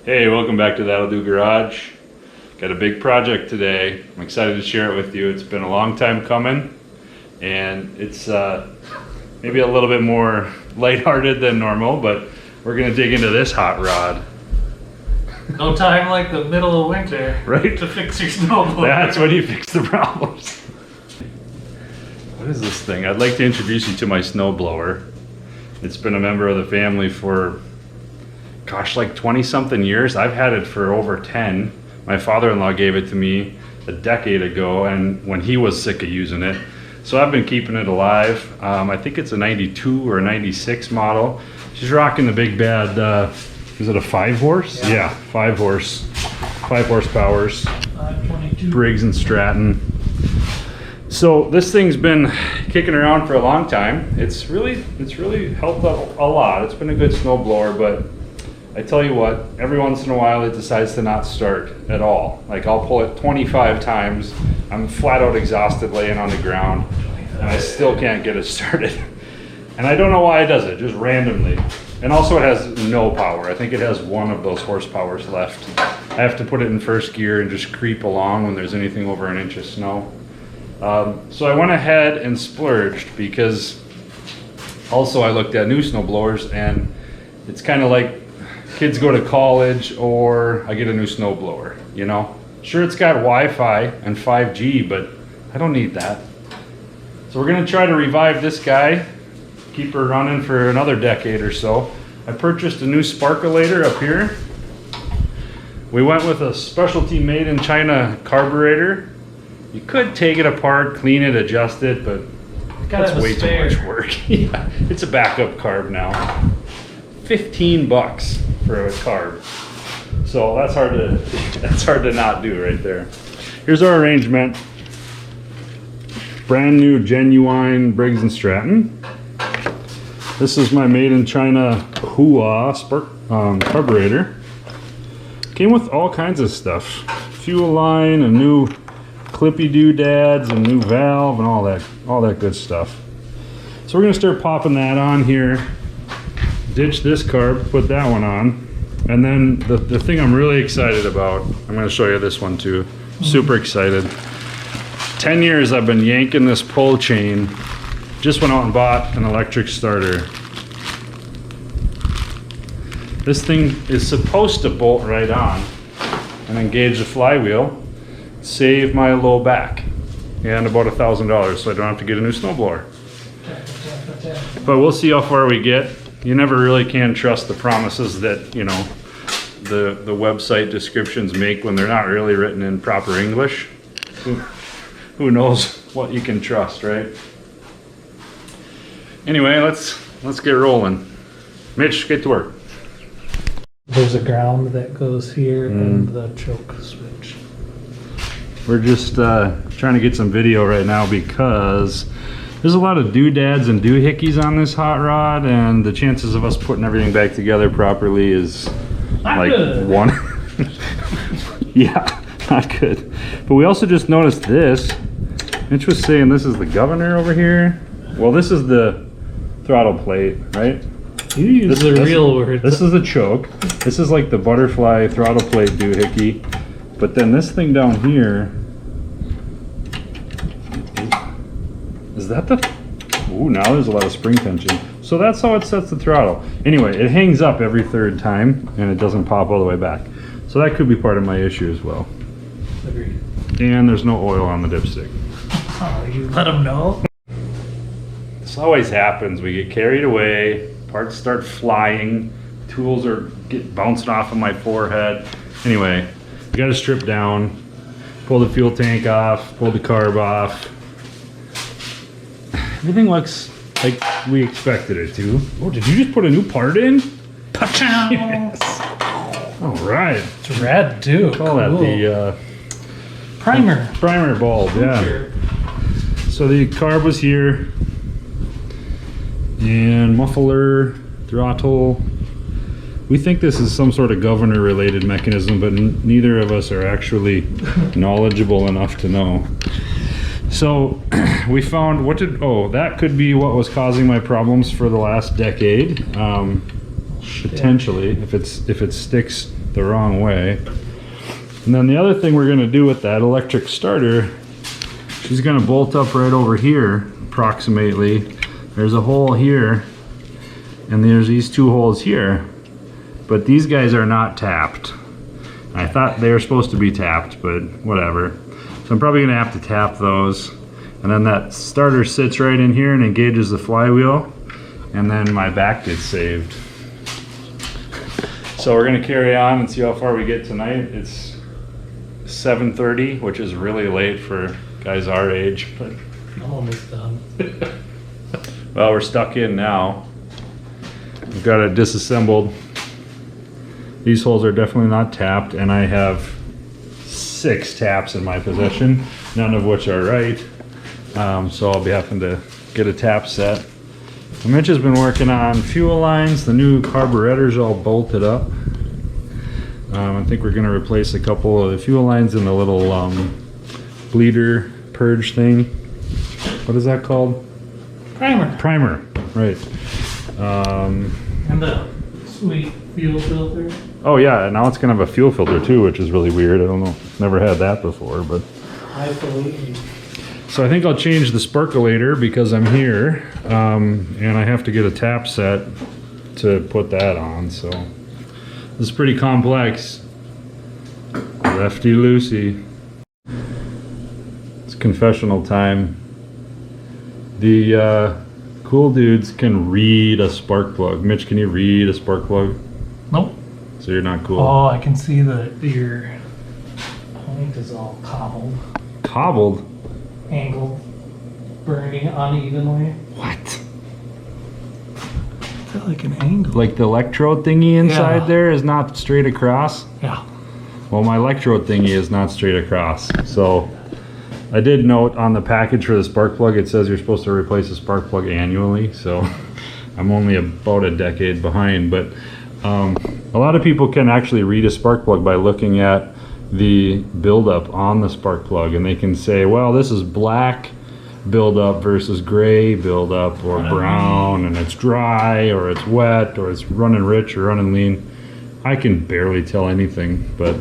Hey, welcome back to That'll Do Garage. Got a big project today. I'm excited to share it with you. It's been a long time coming, and it's maybe a little bit more lighthearted than normal, but we're gonna dig into this hot rod. No time like the middle of winter, right? To fix your snowblower. That's when you fix the problems. What is this thing? I'd like to introduce you to my snowblower. It's been a member of the family for, gosh, like 20 something years. I've had it for over 10. My father-in-law gave it to me a decade ago, and when he was sick of using it. So I've been keeping it alive. I think it's a 92 or a 96 model. She's rocking the big bad, is it a 5-horse? Yeah, 5 horsepowers. 522. Briggs and Stratton. So this thing's been kicking around for a long time. It's really helped out a lot. It's been a good snowblower, but I tell you what, every once in a while it decides to not start at all. Like I'll pull it 25 times. I'm flat out exhausted laying on the ground, and I still can't get it started. And I don't know why it does it, just randomly. And also it has no power. I think it has one of those horsepowers left. I have to put it in first gear and just creep along when there's anything over an inch of snow. So I went ahead and splurged, because also I looked at new snowblowers, and it's kind of like kids go to college or I get a new snowblower, you know? Sure, it's got Wi-Fi and 5G, but I don't need that. So we're gonna try to revive this guy, keep her running for another decade or so. I purchased a new sparkulator up here. We went with a specialty made in China carburetor. You could take it apart, clean it, adjust it, but that's way too much work. Yeah, it's a backup carb now. 15 bucks for a carb. So that's hard to not do right there. Here's our arrangement. Brand new genuine Briggs and Stratton. This is my made in China Hua spark carburetor. Came with all kinds of stuff. Fuel line, a new clippy doodads, a new valve, and all that good stuff. So we're gonna start popping that on here. Ditch this carb, put that one on, and then the thing I'm really excited about, I'm going to show you this one too. Super excited. 10 years I've been yanking this pull chain. Just went out and bought an electric starter. This thing is supposed to bolt right on and engage the flywheel, save my low back, and about $1,000, so I don't have to get a new snowblower. But we'll see how far we get. You never really can trust the promises that, you know, the website descriptions make when they're not really written in proper English. Who knows what you can trust, right? Anyway, let's get rolling. Mitch, get to work. There's a ground that goes here and the choke switch. We're just trying to get some video right now because there's a lot of doodads and doohickeys on this hot rod, and the chances of us putting everything back together properly is not like good. One. Yeah, not good. But we also just noticed this. Mitch was saying this is the governor over here. Well, this is the throttle plate, right? You use the real word. This is the choke. This is like the butterfly throttle plate doohickey. But then this thing down here, is that the, ooh, now there's a lot of spring tension. So that's how it sets the throttle. Anyway, it hangs up every third time and it doesn't pop all the way back. So that could be part of my issue as well. Agreed. And there's no oil on the dipstick. Oh, you let them know? This always happens. We get carried away, parts start flying, tools get bouncing off of my forehead. Anyway, you gotta strip down, pull the fuel tank off, pull the carb off. Everything looks like we expected it to. Oh, did you just put a new part in? Pa-chow! Yes. All right. It's rad too. Call that the primer bulb, yeah. So the carb was here, and muffler, throttle. We think this is some sort of governor related mechanism, but neither of us are actually knowledgeable enough to know. So we found that could be what was causing my problems for the last decade. Potentially, if it sticks the wrong way. And then the other thing we're gonna do with that electric starter, she's gonna bolt up right over here, approximately. There's a hole here, and there's these 2 holes here. But these guys are not tapped. I thought they were supposed to be tapped, but whatever. So I'm probably gonna have to tap those. And then that starter sits right in here and engages the flywheel. And then my back gets saved. So we're gonna carry on and see how far we get tonight. It's 7:30, which is really late for guys our age, but I'm almost done. well, we're stuck in now. We've got it disassembled. These holes are definitely not tapped, and I have 6 taps in my possession, none of which are right. So I'll be having to get a tap set. Mitch has been working on fuel lines. The new carburetor's all bolted up. I think we're going to replace a couple of the fuel lines in the little bleeder purge thing. What is that called? Primer. Primer, right. And the sweet fuel filter. Oh yeah, now it's gonna have a fuel filter too, which is really weird. I don't know, never had that before, but. I believe. So I think I'll change the sparkulator because I'm here, and I have to get a tap set to put that on, so. This is pretty complex. Lefty loosey. It's confessional time. The cool dudes can read a spark plug. Mitch, can you read a spark plug? Nope. So you're not cool. Oh, I can see that your point is all cobbled, Cobbled? angled, burning unevenly. What? I feel like an angle. Like the electrode thingy inside Yeah. there is not straight across? Yeah. Well, my electrode thingy is not straight across. So I did note on the package for the spark plug, it says you're supposed to replace the spark plug annually. So I'm only about a decade behind. But a lot of people can actually read a spark plug by looking at the buildup on the spark plug. And they can say, well, this is black buildup versus gray buildup, or brown, and it's dry, or it's wet, or it's running rich or running lean. I can barely tell anything, but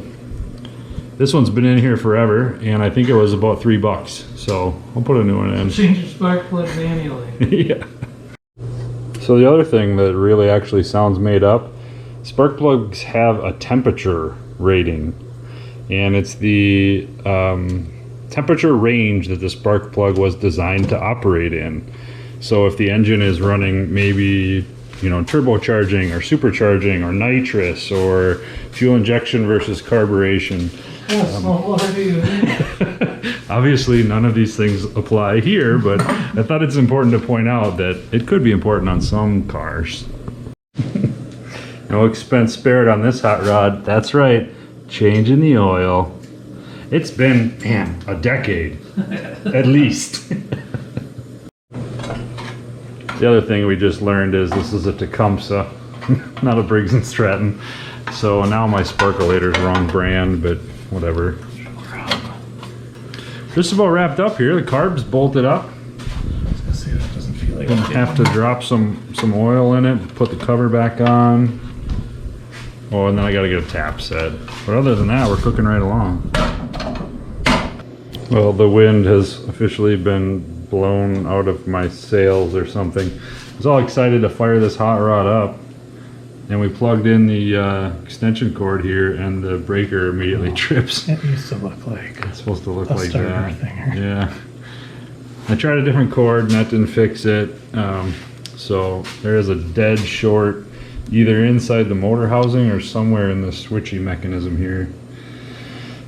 this one's been in here forever, and I think it was about $3, so I'll put a new one in. Change your spark plug manually. Yeah. So the other thing that really actually sounds made up, spark plugs have a temperature rating, and it's the temperature range that the spark plug was designed to operate in. So if the engine is running maybe, you know, turbocharging or supercharging or nitrous or fuel injection versus carburation. Obviously none of these things apply here, but I thought it's important to point out that it could be important on some cars. No expense spared on this hot rod. That's right, changing the oil. It's been, man, a decade, at least. The other thing we just learned is this is a Tecumseh, not a Briggs & Stratton. So now my sparkulator's wrong brand, but whatever. Just about wrapped up here. The carb's bolted up. I was gonna say that doesn't feel like Gonna have to drop some oil in it, put the cover back on. Oh, and then I gotta get a tap set. But other than that, we're cooking right along. Well, the wind has officially been blown out of my sails or something. I was all excited to fire this hot rod up, and we plugged in the extension cord here, and the breaker immediately trips. It used to look like It's supposed to look a like starter that. thinger. Yeah. I tried a different cord, and that didn't fix it. So there is a dead short either inside the motor housing or somewhere in the switchy mechanism here.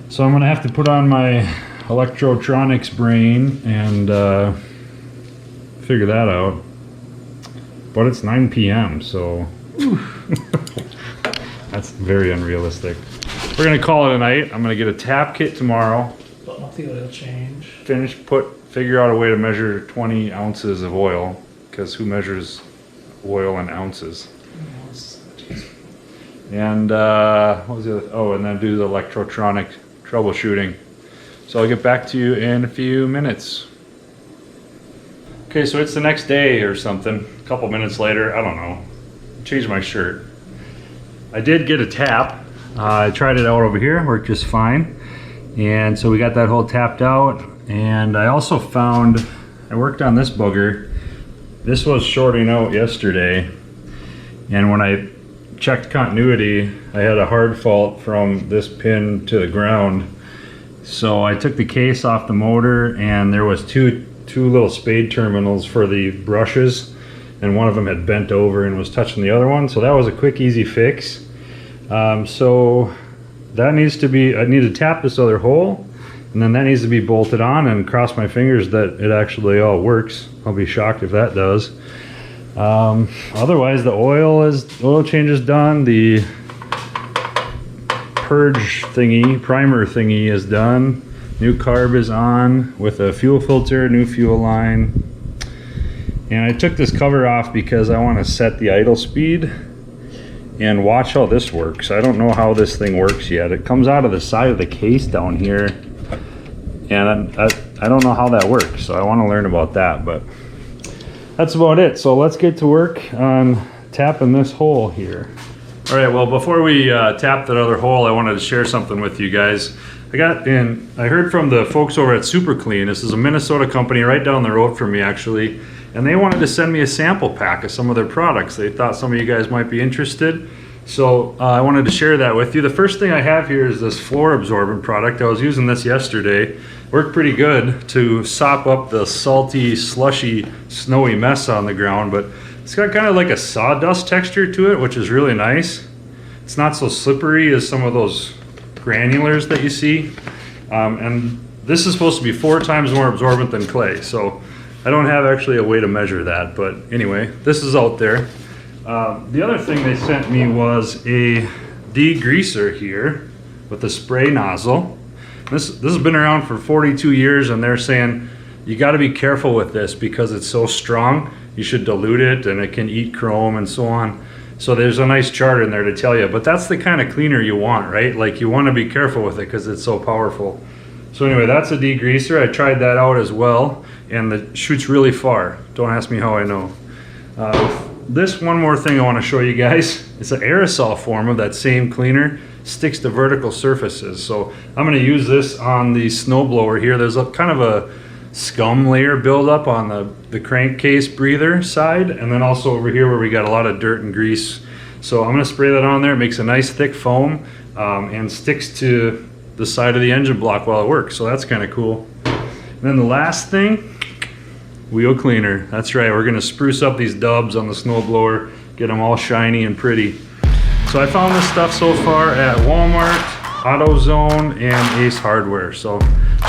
So I'm gonna have to put on my electrotronics brain and figure that out. But it's 9 p.m. so that's very unrealistic. We're gonna call it a night. I'm gonna get a tap kit tomorrow. But not the oil change. Figure out a way to measure 20 ounces of oil, because who measures oil in ounces? And what was the other? Oh, and then do the electrotronic troubleshooting. So I'll get back to you in a few minutes. Okay, so it's the next day or something. A couple minutes later, I don't know. Changed my shirt. I did get a tap. I tried it out over here, worked just fine. And so we got that hole tapped out. And I also found, I worked on this booger. This was shorting out yesterday. And when I checked continuity, I had a hard fault from this pin to the ground. So I took the case off the motor, and there was two little spade terminals for the brushes, and one of them had bent over and was touching the other one. So that was a quick, easy fix. So that needs to be, I need to tap this other hole, and then that needs to be bolted on, and cross my fingers that it actually all works. I'll be shocked if that does. Otherwise, the oil change is done. The purge thingy, primer thingy is done. New carb is on with a fuel filter, new fuel line. And I took this cover off because I want to set the idle speed and watch how this works. I don't know how this thing works yet. It comes out of the side of the case down here, and I don't know how that works, so I want to learn about that, but that's about it. So let's get to work on tapping this hole here. All right, well, before we tap that other hole, I wanted to share something with you guys. I heard from the folks over at Superclean. This is a Minnesota company right down the road from me, actually, and they wanted to send me a sample pack of some of their products. They thought some of you guys might be interested, so I wanted to share that with you. The first thing I have here is this floor absorbent product. I was using this yesterday. Worked pretty good to sop up the salty, slushy, snowy mess on the ground, but it's got kind of like a sawdust texture to it, which is really nice. It's not so slippery as some of those granulars that you see. And this is supposed to be 4 times more absorbent than clay, so I don't have actually a way to measure that, but anyway, this is out there. The other thing they sent me was a degreaser here with a spray nozzle. This has been around for 42 years, and they're saying you got to be careful with this because it's so strong. You should dilute it, and it can eat chrome and so on. So there's a nice chart in there to tell you, but that's the kind of cleaner you want, right? Like, you want to be careful with it because it's so powerful. So anyway, that's a degreaser. I tried that out as well, and it shoots really far. Don't ask me how I know. This one more thing I want to show you guys. It's an aerosol form of that same cleaner. Sticks to vertical surfaces. So I'm going to use this on the snowblower here. There's a kind of a scum layer buildup on the crankcase breather side, and then also over here where we got a lot of dirt and grease. So I'm going to spray that on there. It makes a nice thick foam and sticks to the side of the engine block while it works. So that's kind of cool. And then the last thing, wheel cleaner. That's right, we're going to spruce up these dubs on the snowblower, get them all shiny and pretty. So I found this stuff so far at Walmart, AutoZone, and Ace Hardware. So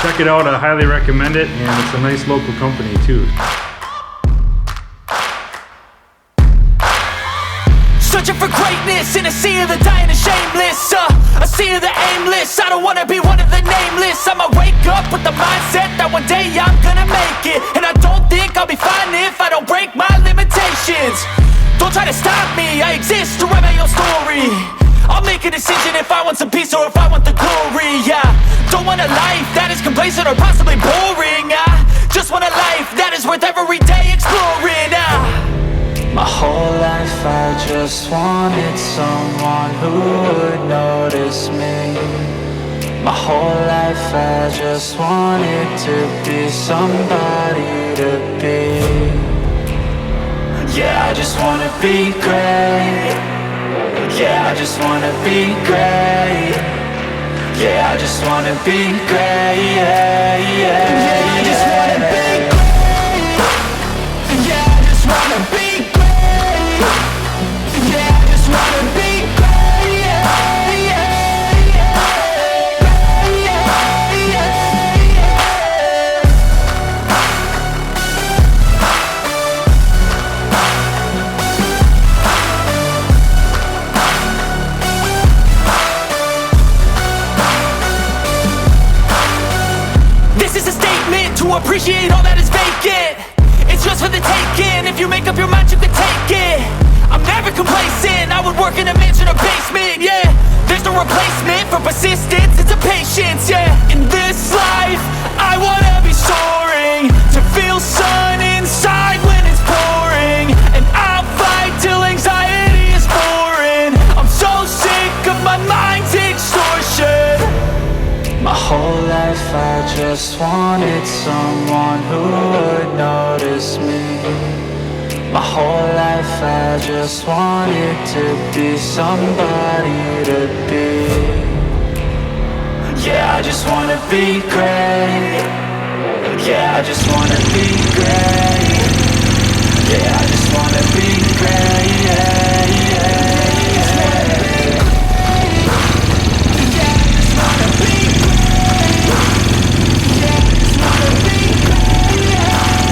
check it out, I highly recommend it, and it's a nice local company too. Searching for greatness in a sea of the dying and shameless, a sea of the aimless. I don't wanna be one of the nameless. I'ma wake up with the mindset that one day I'm gonna make it, and I don't think I'll be fine if I don't break my limitations. Don't try to stop me, I exist to write my own story. I'll make a decision if I want some peace or if I want the glory. Yeah, don't want a life that is complacent or possibly boring. I just want a life that is worth every day exploring. My whole life I just wanted someone who would notice me. My whole life I just wanted to be somebody to be. Yeah, I just wanna be great. Yeah, I just wanna be great. Yeah, I just wanna be great. Yeah, yeah, I just wanna be great. Yeah, I just wanna be great. Yeah, I just wanna be great. Yeah, yeah, yeah. Yeah, yeah, yeah. This is a statement to appreciate all that is vacant. It's just for the taking. If you make up your mind, you can take it. I'm never complacent. I would work in a mansion or basement. Yeah, there's no replacement for persistence. It's a patience. Yeah, in this life, I wanna be soaring, to feel sun inside when it's pouring, and I'll fight till anxiety is foreign. I'm so sick of my mind. just wanted someone who would notice me. My whole life I just wanted to be somebody to be. Yeah, I just wanna be great. Yeah, I just wanna be great. Yeah, I just wanna be great. Yeah, yeah, yeah. Yeah, I just wanna be great. Yeah, I just wanna be great. Yeah,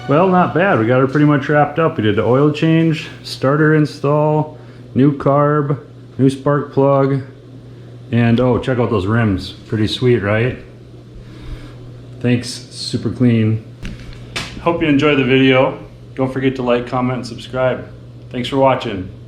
Well, not bad. We got her pretty much wrapped up. We did the oil change, starter install, new carb, new spark plug, and oh, check out those rims. Pretty sweet, right? Thanks, Superclean. Hope you enjoyed the video. Don't forget to like, comment, and subscribe. Thanks for watching.